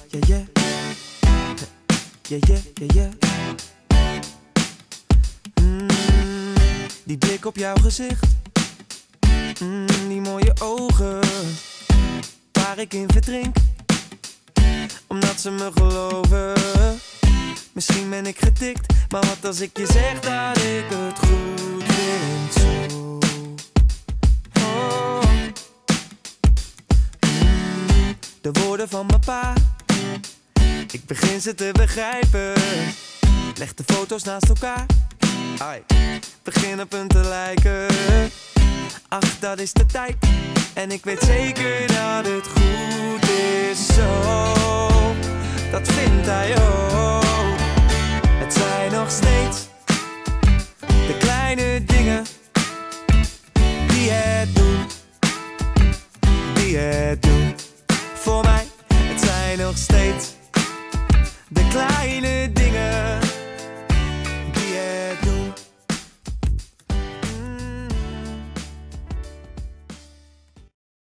yeah, yeah, yeah. Yeah, yeah, yeah, yeah. Die blik op jouw gezicht, die mooie ogen, waar ik in verdrink, omdat ze me geloven. Misschien ben ik getikt, maar wat als ik je zeg dat ik het goed vind zo. Oh. De woorden van mijn pa, ik begin ze te begrijpen. Leg de foto's naast elkaar, ai, begin op hun te lijken. Ach, dat is de tijd, en ik weet zeker dat het goed is zo. Dat vindt hij ook. Het zijn nog steeds de kleine dingen die het doen, die het doen. Voor mij, het zijn nog steeds de kleine dingen die het doen.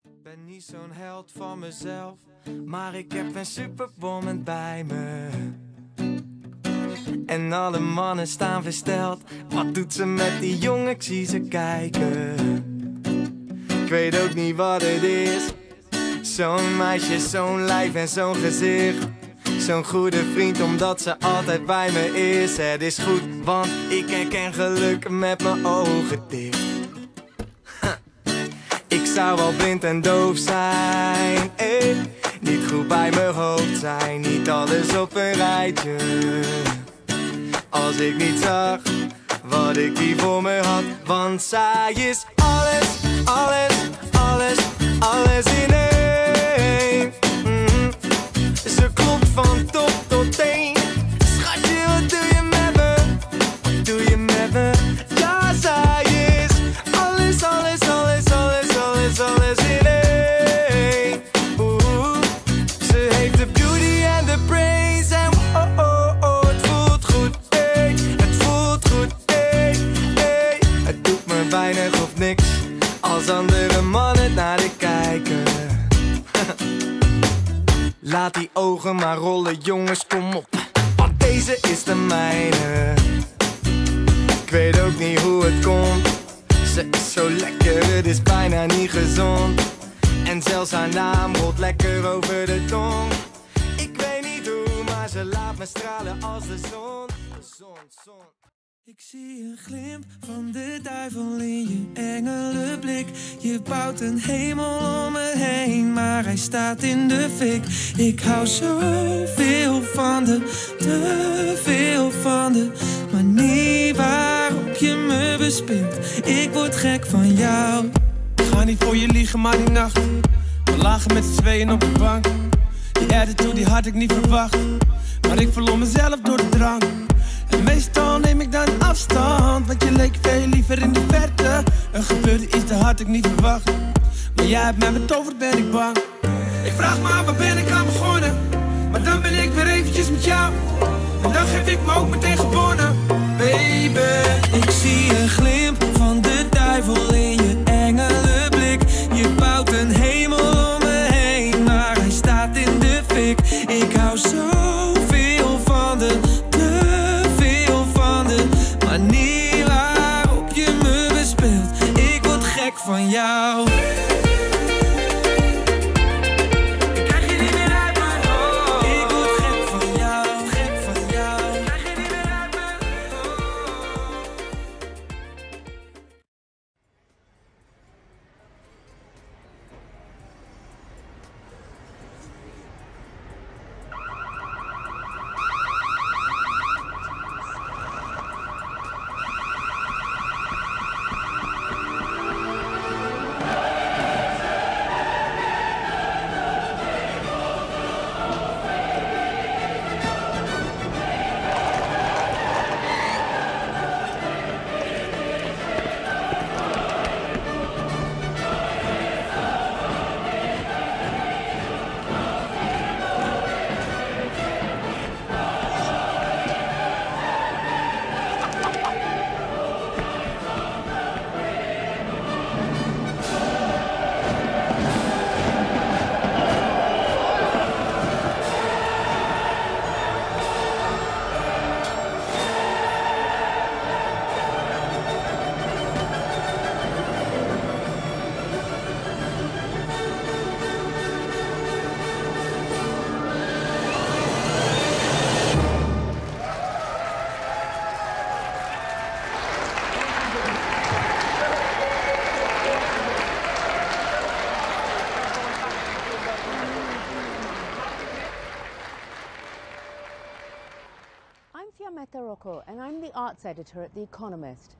Ik ben niet zo'n held van mezelf, maar ik heb een superwoman bij me. En alle mannen staan versteld. Wat doet ze met die jongen? Ik zie ze kijken. Ik weet ook niet wat het is. Zo'n meisje, zo'n lijf en zo'n gezicht. Zo'n goede vriend omdat ze altijd bij me is. Het is goed, want ik herken geluk met mijn ogen dicht. Ik zou wel blind en doof zijn, niet goed bij mijn hoofd zijn. Niet alles op een rijtje. Als ik niet zag wat ik hier voor me had. Want zij is alles, alles, alles, alles in één. Ze klopt van top tot teen. Schatje, wat doe je met me? Wat doe je met me? Ja, zij is alles, alles, alles, alles, alles, alles in één. Ze heeft de beauty en de brains. En oh, oh, oh, het voelt goed, ey. Het voelt goed, ey, ey. Het doet me weinig of niks als andere mannen naar de kijken. Laat die ogen maar rollen, jongens, kom op. Want deze is de mijne. Ik weet ook niet hoe het komt. Ze is zo lekker, het is bijna niet gezond. En zelfs haar naam rolt lekker over de tong. Ik weet niet hoe, maar ze laat me stralen als de zon. De zon, zon. Ik zie een glimp van de duivel in je engelenblik. Je bouwt een hemel om me heen, maar hij staat in de fik. Ik hou zoveel van te veel van de manier waarop je me bespint. Ik word gek van jou. Ik ga niet voor je liegen, maar die nacht we lagen met z'n tweeën op de bank. Die attitude die had ik niet verwacht, maar ik verloor mezelf door de drang. En meestal neem ik dan afstand, want je leek veel liever in de verte. Er gebeurde iets, dat had ik niet verwacht, maar jij hebt mij betoverd, ben ik bang. Ik vraag me af, waar ben ik aan begonnen? Maar dan ben ik weer eventjes met jou, en dan geef ik me ook meteen gewonnen. Baby, ik zie een glimp van de duivel in je engelenblik. Je bouwt een hemel om me heen, maar hij staat in de fik. Ik hou zoveel van te veel van de manier waarop je me bespeelt. Ik word gek van jou. Ik krijg je niet meer uit mijn hoofd. Ik word gek van jou, gek van jou. Ik krijg je niet meer uit mijn hoofd. Meta Rocco, and I'm the arts editor at The Economist.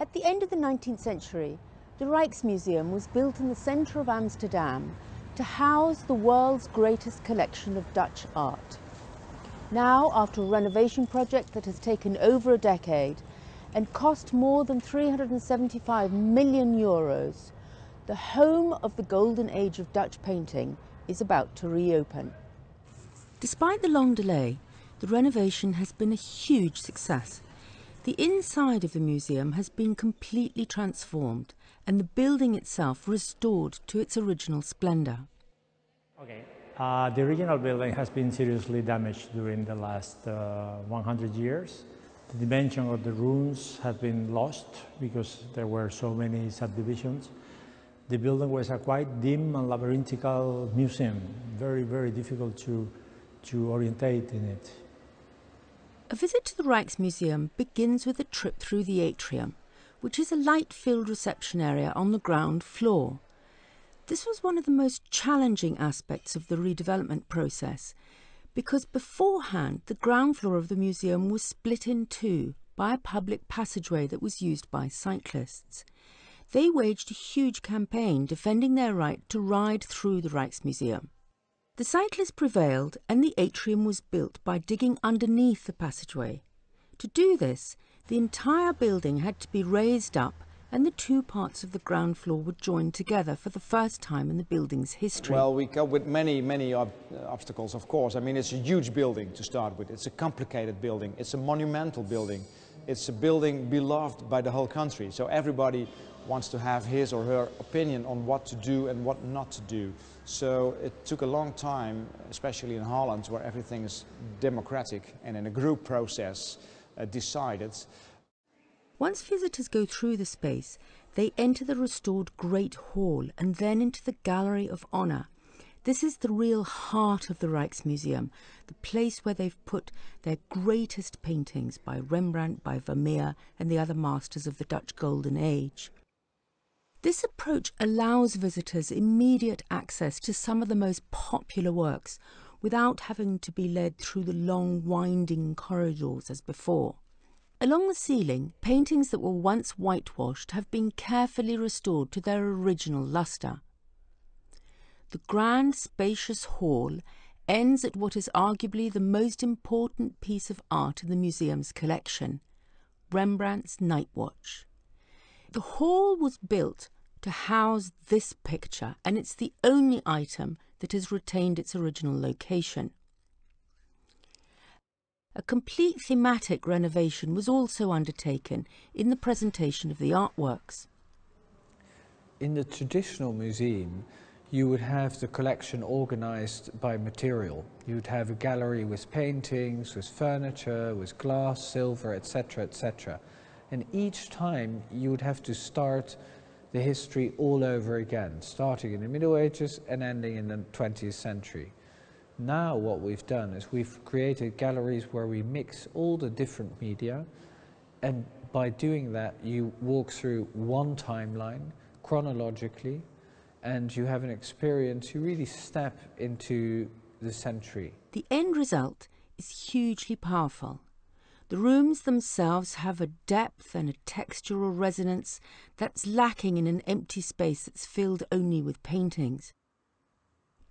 At the end of the 19th century, the Rijksmuseum was built in the centre of Amsterdam to house the world's greatest collection of Dutch art. Now, after a renovation project that has taken over a decade and cost more than 375 million euros, the home of the golden age of Dutch painting is about to reopen. Despite the long delay, the renovation has been a huge success. The inside of the museum has been completely transformed and the building itself restored to its original splendour. Okay. The original building has been seriously damaged during the last 100 years. The dimension of the rooms have been lost because there were so many subdivisions. The building was a quite dim and labyrinthical museum, very, very difficult to orientate in it. A visit to the Rijksmuseum begins with a trip through the atrium, which is a light-filled reception area on the ground floor. This was one of the most challenging aspects of the redevelopment process, because beforehand the ground floor of the museum was split in two by a public passageway that was used by cyclists. They waged a huge campaign defending their right to ride through the Rijksmuseum. The cyclists prevailed and the atrium was built by digging underneath the passageway. To do this, the entire building had to be raised up and the two parts of the ground floor were joined together for the first time in the building's history. Well, we come with many obstacles, of course. I mean, it's a huge building to start with. It's a complicated building. It's a monumental building. It's a building beloved by the whole country. So everybody wants to have his or her opinion on what to do and what not to do. So it took a long time, especially in Holland, where everything is democratic and in a group process decided. Once visitors go through the space, they enter the restored Great Hall and then into the Gallery of Honour. This is the real heart of the Rijksmuseum, the place where they've put their greatest paintings by Rembrandt, by Vermeer and the other masters of the Dutch Golden Age. This approach allows visitors immediate access to some of the most popular works without having to be led through the long winding corridors as before. Along the ceiling, paintings that were once whitewashed have been carefully restored to their original lustre. The grand, spacious hall ends at what is arguably the most important piece of art in the museum's collection, Rembrandt's Night Watch. The hall was built to house this picture, and it's the only item that has retained its original location. A complete thematic renovation was also undertaken in the presentation of the artworks. In the traditional museum, you would have the collection organized by material. You would have a gallery with paintings, with furniture, with glass, silver, etc., etc. And each time you would have to start the history all over again, starting in the Middle Ages and ending in the 20th century. Now what we've done is we've created galleries where we mix all the different media, and by doing that you walk through one timeline chronologically, and you have an experience, you really step into the century. The end result is hugely powerful. The rooms themselves have a depth and a textural resonance that's lacking in an empty space that's filled only with paintings.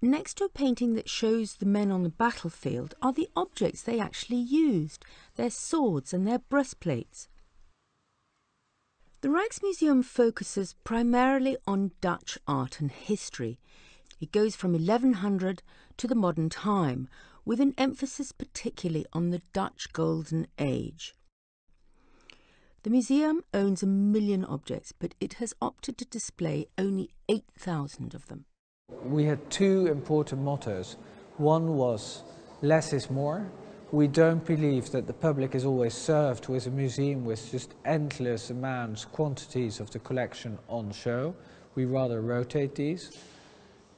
Next to a painting that shows the men on the battlefield are the objects they actually used, their swords and their breastplates. The Rijksmuseum focuses primarily on Dutch art and history. It goes from 1100 to the modern time, with an emphasis particularly on the Dutch Golden Age. The museum owns 1 million objects, but it has opted to display only 8,000 of them. We had two important mottos. One was less is more. We don't believe that the public is always served with a museum with just endless amounts, quantities of the collection on show. We rather rotate these.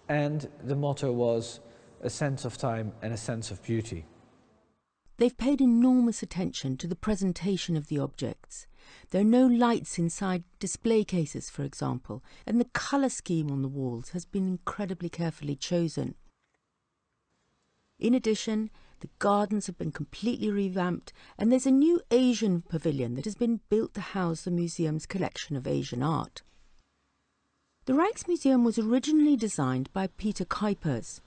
And the motto was a sense of time and a sense of beauty. They've paid enormous attention to the presentation of the objects. There are no lights inside display cases, for example, and the colour scheme on the walls has been incredibly carefully chosen. In addition, The gardens have been completely revamped, and there's a new Asian pavilion that has been built to house the museum's collection of Asian art. The Rijksmuseum was originally designed by Peter Kuipers.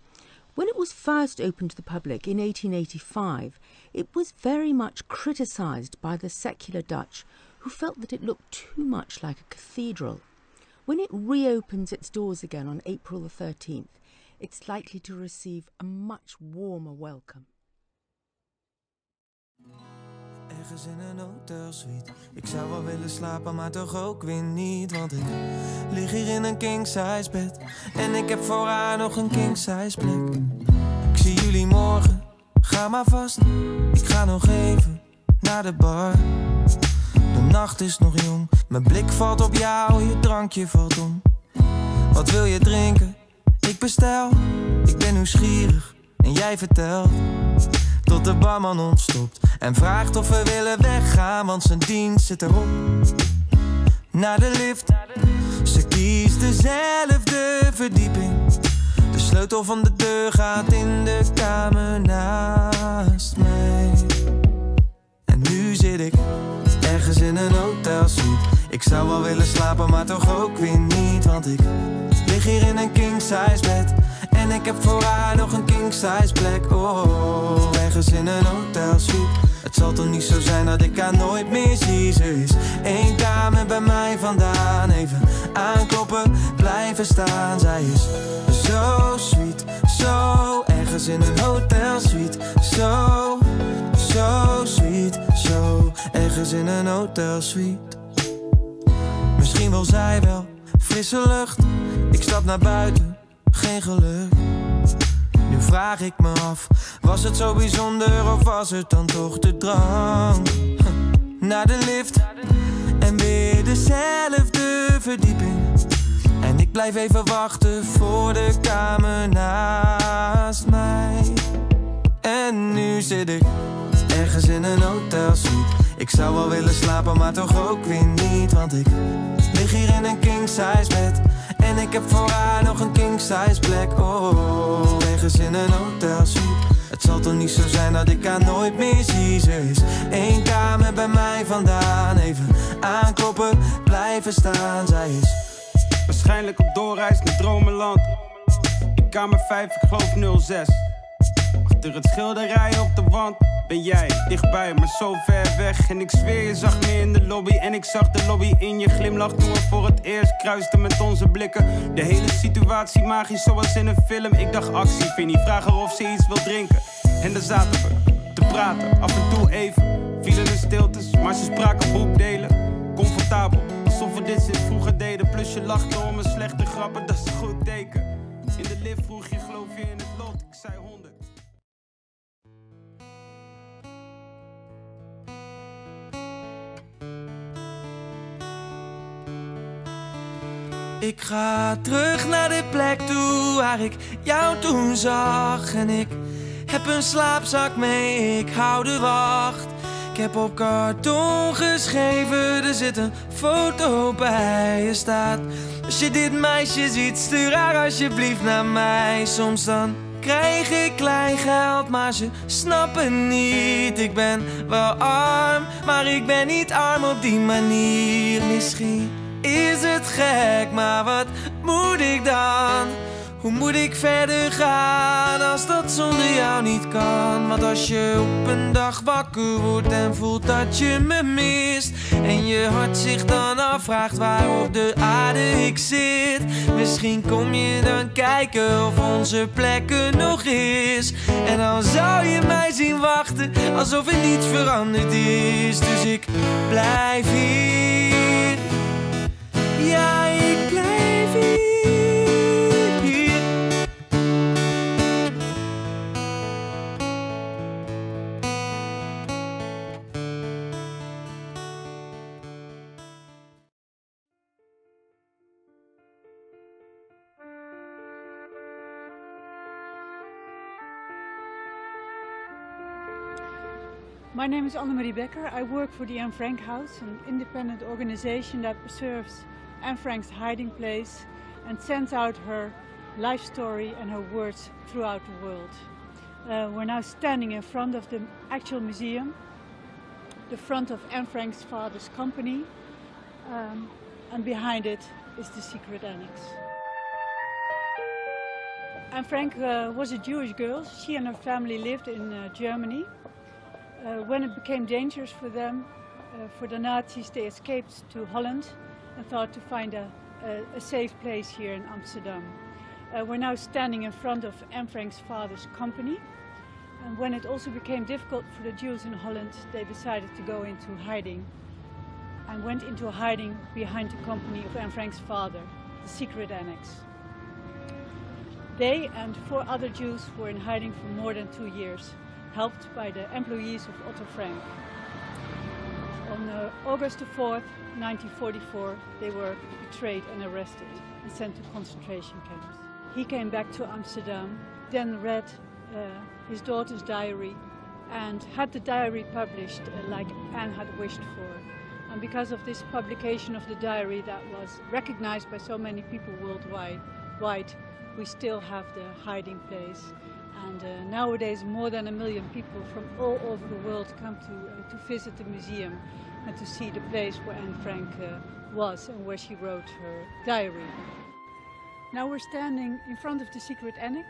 When it was first opened to the public in 1885, it was very much criticised by the secular Dutch, who felt that it looked too much like a cathedral. When it reopens its doors again on April the 13th, it's likely to receive a much warmer welcome. Ergens in een hotelsuite. Ik zou wel willen slapen, maar toch ook weer niet. Want ik lig hier in een king-size bed. En ik heb voor haar nog een king-size plek. Ik zie jullie morgen, ga maar vast. Ik ga nog even naar de bar. De nacht is nog jong, mijn blik valt op jou, je drankje valt om. Wat wil je drinken? Ik bestel. Ik ben nieuwsgierig en jij vertelt. Tot de barman ons stopt en vraagt of we willen weggaan, want zijn dienst zit erop. Naar de lift, ze kiest dezelfde verdieping. De sleutel van de deur gaat in de kamer naast mij. En nu zit ik ergens in een hotelsuite. Ik zou wel willen slapen, maar toch ook weer niet. Want ik lig hier in een king-size bed. En ik heb voor haar nog een king-size plek. Oh, ergens in een hotelsuite. Het zal toch niet zo zijn dat ik haar nooit meer zie. Ze is 1 kamer bij mij vandaan. Even aankloppen, blijven staan. Zij is zo sweet, zo ergens in een hotelsuite. Zo sweet, zo ergens in een hotelsuite. Misschien wil zij wel frisse lucht. Ik stap naar buiten, geen geluk. Nu vraag ik me af, was het zo bijzonder of was het dan toch de drang? Naar de lift en weer dezelfde verdieping. En ik blijf even wachten voor de kamer naast mij. En nu zit ik ergens in een hotelsuite. Ik zou wel willen slapen, maar toch ook weer niet. Want ik lig hier in een king-size bed. En ik heb voor haar nog een king-size plek. Oh, ergens in een hotelsuite. Het zal toch niet zo zijn dat ik haar nooit meer zie. Ze is 1 kamer bij mij vandaan. Even aankloppen, blijven staan. Zij is waarschijnlijk op doorreis naar dromenland. In kamer 5, ik geloof 06. Achter het schilderij op de wand ben jij dichtbij, maar zo ver weg. En ik zweer, je zag me in de lobby. En ik zag de lobby in je glimlach toen we voor het eerst kruisten met onze blikken. De hele situatie magisch zoals in een film. Ik dacht actie, Vinnie, vraag haar of ze iets wil drinken. En daar zaten we te praten, af en toe even. Vielen er stiltes, maar ze spraken boekdelen. Comfortabel, alsof we dit sinds vroeger deden. Plus je lachte om een slechte grappen, dat is een goed teken. In de lift vroeg je, geloof je in het lot? Ik zei 100. Ik ga terug naar de plek toe waar ik jou toen zag. En ik heb een slaapzak mee, ik hou de wacht. Ik heb op karton geschreven, er zit een foto bij. Je staat, als je dit meisje ziet, stuur haar alsjeblieft naar mij. Soms dan krijg ik klein geld, maar ze snappen niet. Ik ben wel arm, maar ik ben niet arm op die manier. Misschien is het gek, maar wat moet ik dan? Hoe moet ik verder gaan als dat zonder jou niet kan? Want als je op een dag wakker wordt en voelt dat je me mist, en je hart zich dan afvraagt waar op de aarde ik zit, misschien kom je dan kijken of onze plek er nog is. En dan zou je mij zien wachten alsof er niets veranderd is. Dus ik blijf hier. Ja, ik blijf hier. My name is Annemarie Becker. I work for the Anne Frank House, an independent organization that preserves Anne Frank's hiding place and sends out her life story and her words throughout the world. We're now standing in front of the actual museum, the front of Anne Frank's father's company, and behind it is the secret annex. Anne Frank was a Jewish girl. She and her family lived in Germany. When it became dangerous for them, for the Nazis, they escaped to Holland and thought to find a safe place here in Amsterdam. We're now standing in front of Anne Frank's father's company. And when it also became difficult for the Jews in Holland, they decided to go into hiding and went into hiding behind the company of Anne Frank's father, the secret annex. They and 4 other Jews were in hiding for more than 2 years, helped by the employees of Otto Frank. On August the 4th, 1944, they were betrayed and arrested and sent to concentration camps. He came back to Amsterdam, then read his daughter's diary and had the diary published like Anne had wished for. And because of this publication of the diary that was recognized by so many people worldwide, we still have the hiding place. And nowadays more than 1 million people from all over the world come to visit the museum and to see the place where Anne Frank was and where she wrote her diary. Now we're standing in front of the secret annex,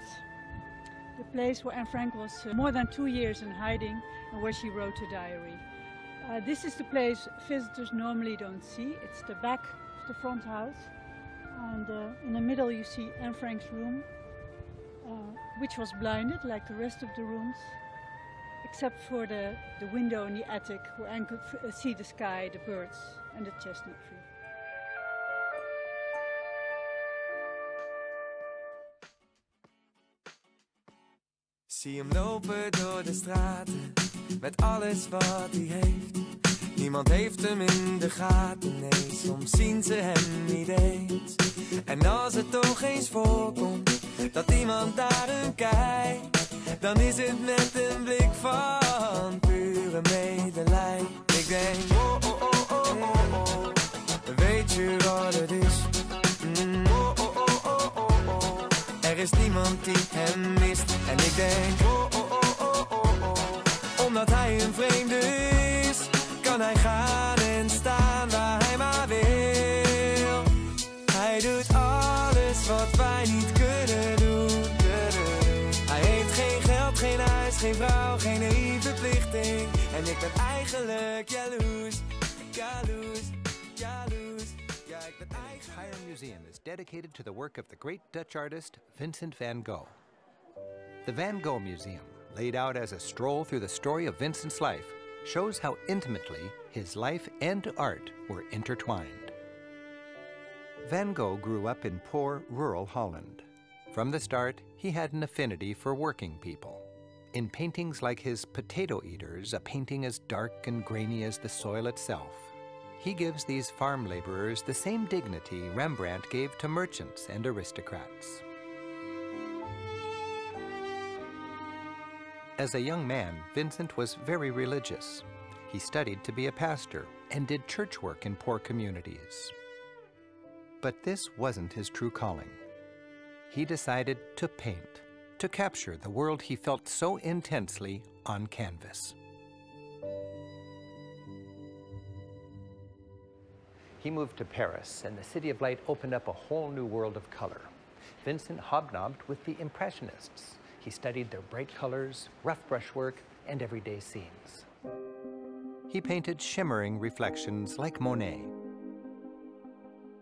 the place where Anne Frank was more than 2 years in hiding and where she wrote her diary. This is the place visitors normally don't see. It's the back of the front house. And in the middle you see Anne Frank's room, which was blinded like the rest of the rooms, except for the window in the attic where Anne could see the sky, the birds and the chestnut tree. Zie hem lopen door de straten, met alles wat hij heeft. Niemand heeft hem in de gaten, nee, soms zien ze hem niet eens. En als het toch eens voorkomt, dat iemand naar hem kijkt, dan is het met een blik van pure medelij. Ik denk, oh, oh, oh, oh, oh, oh, weet je wat het is? Oh, oh, oh, oh, oh, oh, er is niemand die hem mist. En ik denk, oh, oh, oh, oh, oh, oh, omdat hij een vreemde is, kan hij gaan en staan waar hij maar wil. Hij doet alles wat wij niet kunnen doen. Hij heeft geen geld, geen huis, geen vrouw, geen één verplichting. En ik ben eigenlijk jaloers, jaloers, jaloers. Ja, ik ben An entire museum is dedicated to the work of the great Dutch artist Vincent van Gogh. The Van Gogh Museum, laid out as a stroll through the story of Vincent's life, shows how intimately his life and art were intertwined. Van Gogh grew up in poor, rural Holland. From the start, he had an affinity for working people. In paintings like his Potato Eaters, a painting as dark and grainy as the soil itself, he gives these farm laborers the same dignity Rembrandt gave to merchants and aristocrats. As a young man, Vincent was very religious. He studied to be a pastor and did church work in poor communities. But this wasn't his true calling. He decided to paint, to capture the world he felt so intensely on canvas. He moved to Paris, and the City of Light opened up a whole new world of color. Vincent hobnobbed with the Impressionists. He studied their bright colors, rough brushwork, and everyday scenes. He painted shimmering reflections like Monet,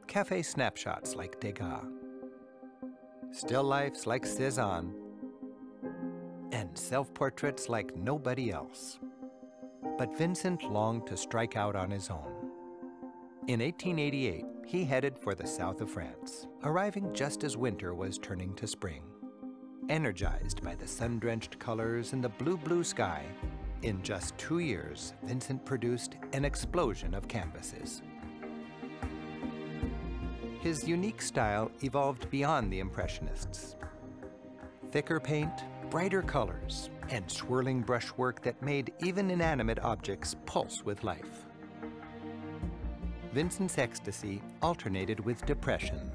cafe snapshots like Degas, still lifes like Cézanne, and self-portraits like nobody else. But Vincent longed to strike out on his own. In 1888, he headed for the south of France, arriving just as winter was turning to spring. Energized by the sun-drenched colors and the blue sky, in just 2 years, Vincent produced an explosion of canvases. His unique style evolved beyond the Impressionists. Thicker paint, brighter colors, and swirling brushwork that made even inanimate objects pulse with life. Vincent's ecstasy alternated with depression.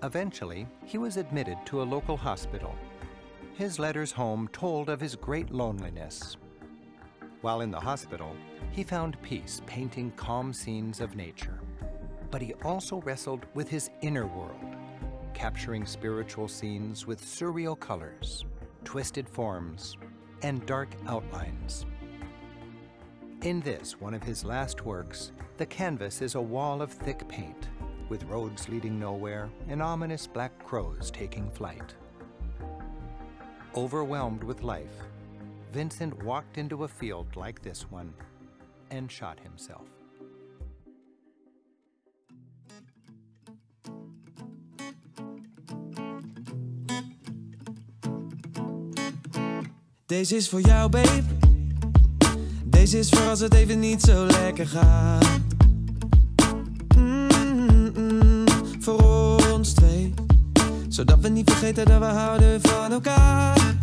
Eventually, he was admitted to a local hospital. his letters home told of his great loneliness. While in the hospital, he found peace painting calm scenes of nature. But he also wrestled with his inner world, capturing spiritual scenes with surreal colors, twisted forms, and dark outlines. In this, one of his last works, the canvas is a wall of thick paint, with roads leading nowhere and ominous black crows taking flight. Overwhelmed with life, Vincent walked into a field like this one and shot himself. Deze is voor jou, babe. Deze is voor als het even niet zo lekker gaat. Voor ons twee. Zodat we niet vergeten dat we houden van elkaar.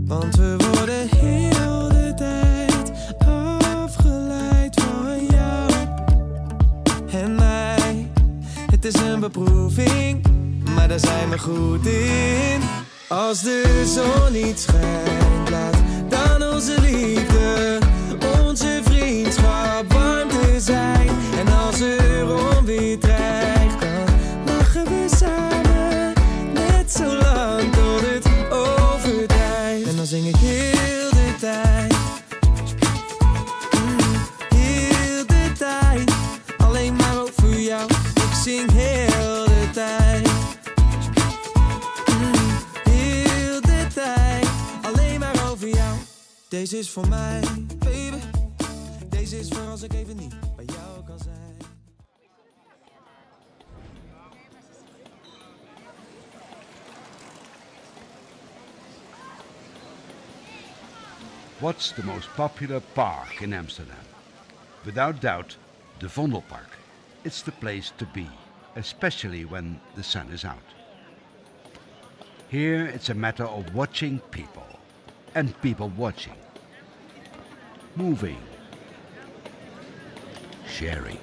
Want we worden heel de tijd afgeleid van jou en mij. Het is een beproeving, maar daar zijn we goed in. Als de zon niet schijnt, laat dan onze liefde, onze vriendschap warmte zijn. En als er onweer dreigt, dan lachen we samen, net zo lang tot het overdrijft. En dan zing ik heel de tijd, heel de tijd, alleen maar over jou. Ik zing heel de tijd. Deze is voor mij, baby. Deze is voor als ik even niet bij jou kan zijn. What's the most popular park in Amsterdam? Without doubt, the Vondelpark. It's the place to be, especially when the sun is out. Here it's a matter of watching people. And people watching, moving, sharing.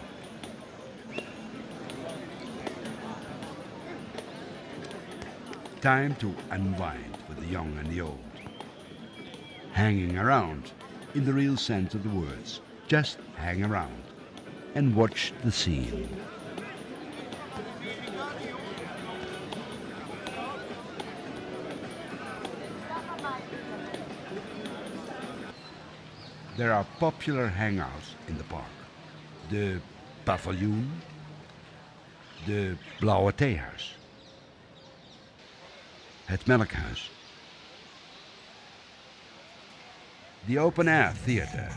Time to unwind with the young and the old. Hanging around, in the real sense of the words. Just hang around and watch the scene. There are popular hangouts in the park. The Paviljoen, de Blauwe Theehuis, het Melkhuis, the Open Air Theatre,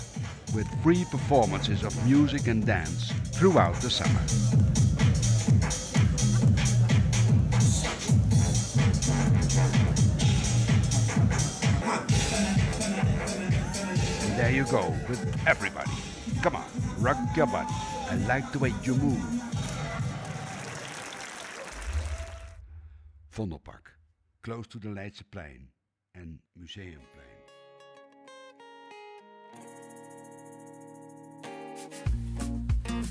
with free performances of music and dance throughout the summer. There you go, with everybody. Come on, rock your butt. I like the way you move. Vondelpark, close to the Leidseplein and Museumplein.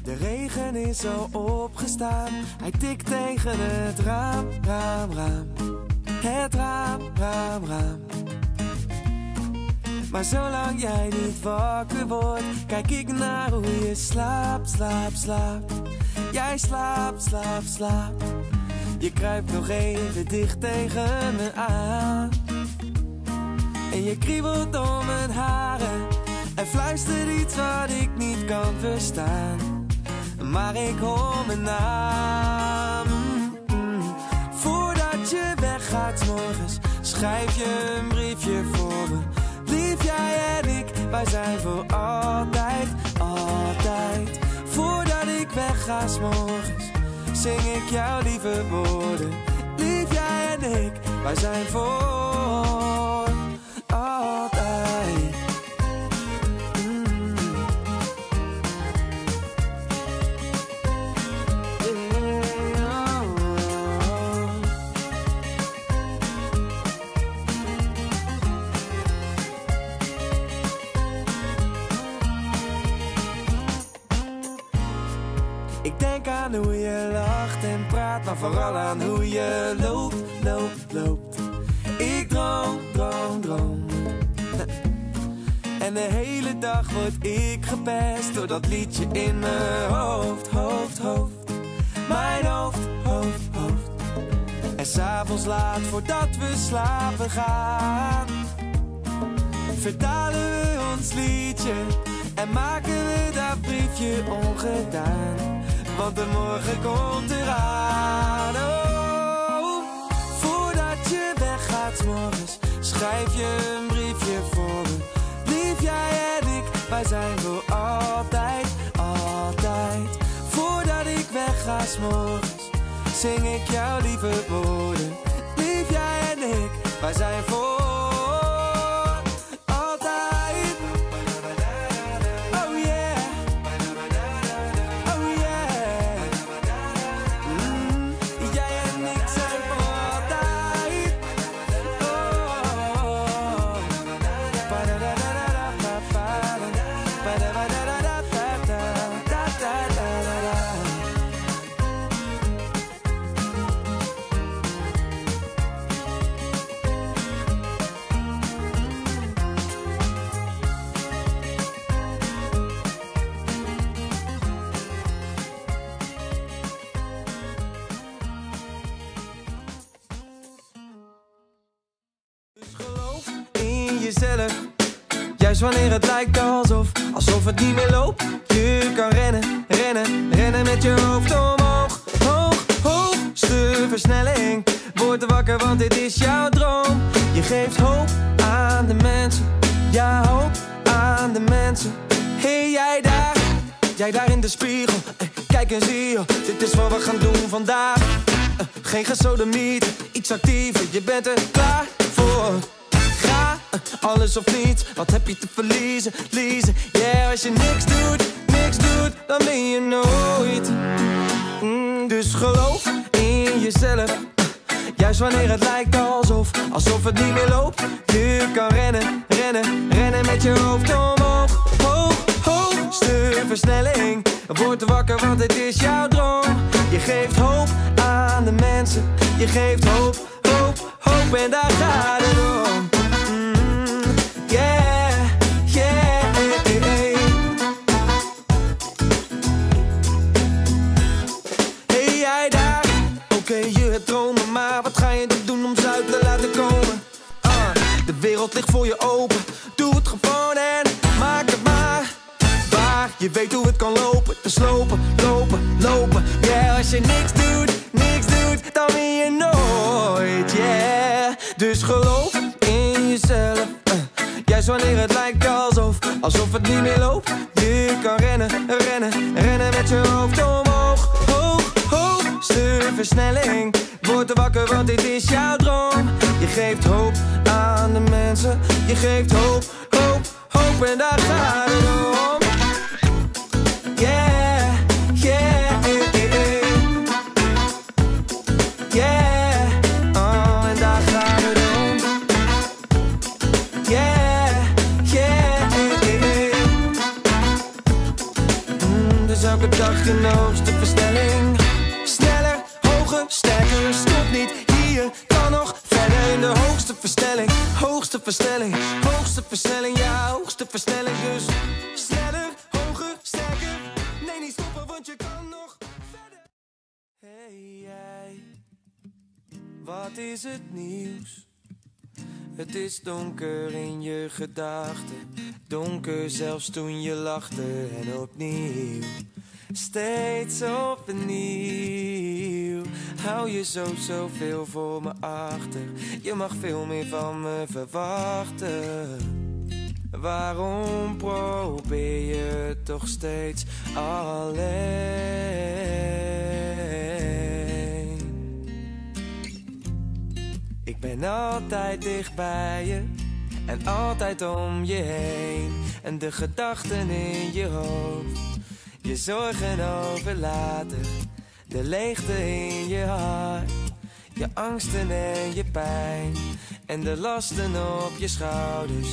De regen is al opgestaan. Hij tikt tegen het raam, raam, raam. Het raam, raam, raam. Maar zolang jij niet wakker wordt, kijk ik naar hoe je slaapt, slaapt, slaapt. Jij slaapt, slaapt, slaapt. Je kruipt nog even dicht tegen me aan. En je kriebelt om mijn haren en fluistert iets wat ik niet kan verstaan. Maar ik hoor mijn naam. Voordat je weggaat 's morgens, schrijf je een briefje voor me. Lief, jij en ik, wij zijn voor altijd, altijd. Voordat ik wegga 's morgens, zing ik jouw lieve woorden. Lief, jij en ik, wij zijn voor altijd. Ik denk aan hoe je lacht en praat, maar vooral aan hoe je loopt. loopt. Ik droom. En de hele dag word ik gepest door dat liedje in mijn hoofd. Mijn hoofd. En 's avonds laat voordat we slapen gaan, vertalen we ons liedje en maken we dat briefje ongedaan. Want de morgen komt eraan. Oh, voordat je weggaat 's morgens, schrijf je een briefje voor me. Lief, jij en ik, wij zijn voor altijd. Voordat ik wegga 's morgens, zing ik jouw lieve woorden. Lief, jij en ik, wij zijn voor altijd. Oh yeah. Oh yeah. Jij en ik zijn voor altijd. Jezelf, juist wanneer het lijkt alsof het niet meer loopt. Je kan rennen met je hoofd omhoog. Hoogste versnelling, word wakker want dit is jouw droom. Je geeft hoop aan de mensen, ja, hoop aan de mensen. Hey, jij daar in de spiegel, kijk en zie je, dit is wat we gaan doen vandaag. Geen gesodemiet, iets actiever, je bent er klaar voor. Ga, alles of niets, wat heb je te verliezen, yeah, als je niks doet, dan ben je nooit. Dus geloof in jezelf, juist wanneer het lijkt alsof het niet meer loopt. Je kan rennen met je hoofd omhoog. Hoogste versnelling, word wakker want het is jouw droom. Je geeft hoop aan de mensen, je geeft hoop en daar gaat het om. Hey, jij daar, oké, je hebt dromen, maar wat ga je doen om ze uit te laten komen? De wereld ligt voor je open, doe het gewoon en maak het maar waar. Je weet hoe het kan lopen, dus lopen. Yeah, als je niks doet, dan win je nooit, yeah. Dus geloof in jezelf, juist wanneer het lijkt alsof het niet meer loopt. Je kan rennen met je hoofd omhoog. Hoogste versnelling, word wakker want dit is jouw droom. Je geeft hoop aan de mensen, je geeft hoop en daar gaat het om. En daar gaat het om. Dus elke dag in de hoogste versnelling. Sneller, hoger, sterker, stop niet. Hier kan nog verder in de hoogste versnelling. Hoogste versnelling, ja, hoogste versnelling. Dus sneller, hoger, sterker. Nee, niet stoppen, want je kan nog verder. Hey jij, wat is het nieuws? Het is donker in je gedachten. Donker zelfs toen je lachte en opnieuw. Steeds opnieuw. Hou je zoveel voor me achter. Je mag veel meer van me verwachten. Waarom probeer je toch steeds alleen? Ik ben altijd dicht bij je en altijd om je heen. En de gedachten in je hoofd, je zorgen over later, de leegte in je hart, je angsten en je pijn en de lasten op je schouders.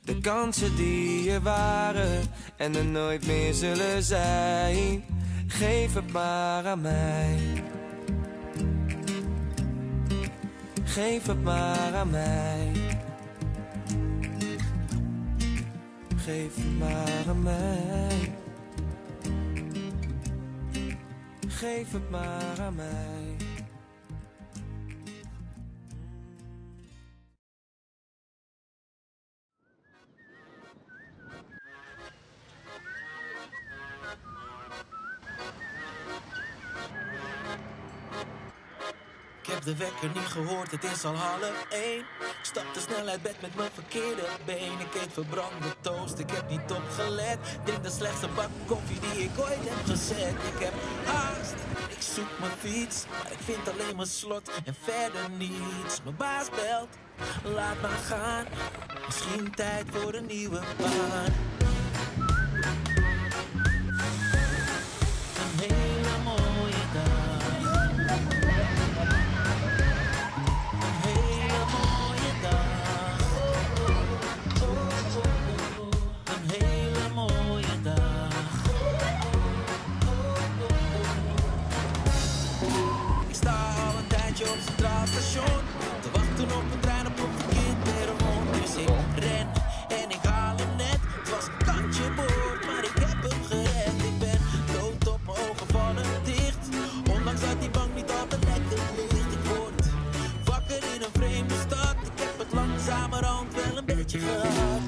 De kansen die er waren en er nooit meer zullen zijn. Geef het maar aan mij. Geef het maar aan mij. Geef het maar aan mij. Geef het maar aan mij. Ik heb de wekker niet gehoord, het is al 12:30. Ik stapte snel uit bed met mijn verkeerde been. Ik eet verbrande toast, ik heb niet opgelet. Drink de slechtste bak koffie die ik ooit heb gezet. Ik heb haast, ik zoek mijn fiets, maar ik vind alleen mijn slot en verder niets. Mijn baas belt, laat maar gaan. Misschien tijd voor een nieuwe baan. Een hele mooie dag. Op Centraal Station te wachten op een trein op een verkeerd perron. Dus ik ren en ik haal hem net. Het was een kantje boord, maar ik heb hem gered. Ik ben dood op mijn ogen vallen dicht. Ondanks dat die bank niet altijd lekker ligt. Ik word wakker in een vreemde stad. Ik heb het langzamerhand wel een beetje gehad.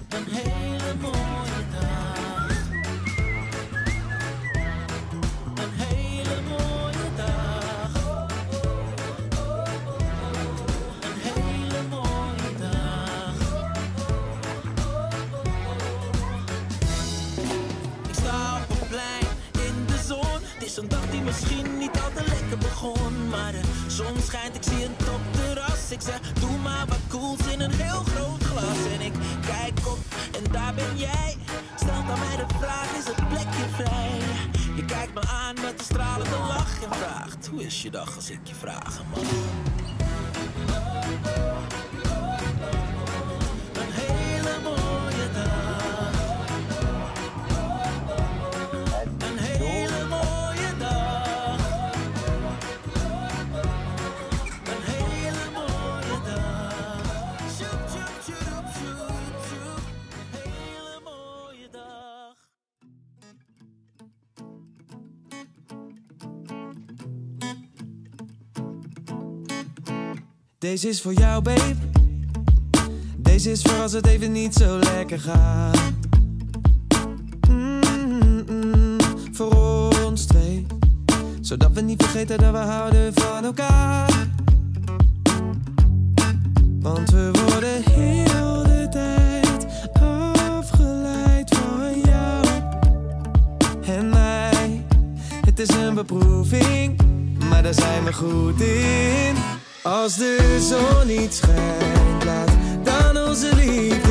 Een hele mooie dag. Een hele mooie dag. Een hele mooie dag. Ik sta op een plein in de zon. Het is een dag die misschien niet al te lekker begon. Maar de zon schijnt, ik zie een topterras. Ik zeg, doe maar wat cools in een heel groot glas. En ik kijk op en daar ben jij. Stelt aan mij de vraag, is het plekje vrij? Je kijkt me aan met een stralende lach en vraagt, hoe is je dag als ik je vragen mag? Een hele mooie dag. Een hele mooie dag. Een hele mooie dag. Sjoep, sjoep, sjoep, sjoep, sjoep. Hele mooie dag. Deze is voor jou, babe. Deze is voor als het even niet zo lekker gaat. Voor ons twee. Zodat we niet vergeten dat we houden van elkaar. Want we worden heel de tijd afgeleid van jou en mij. Het is een beproeving, maar daar zijn we goed in. Als de zon niet schijnt, laat dan onze liefde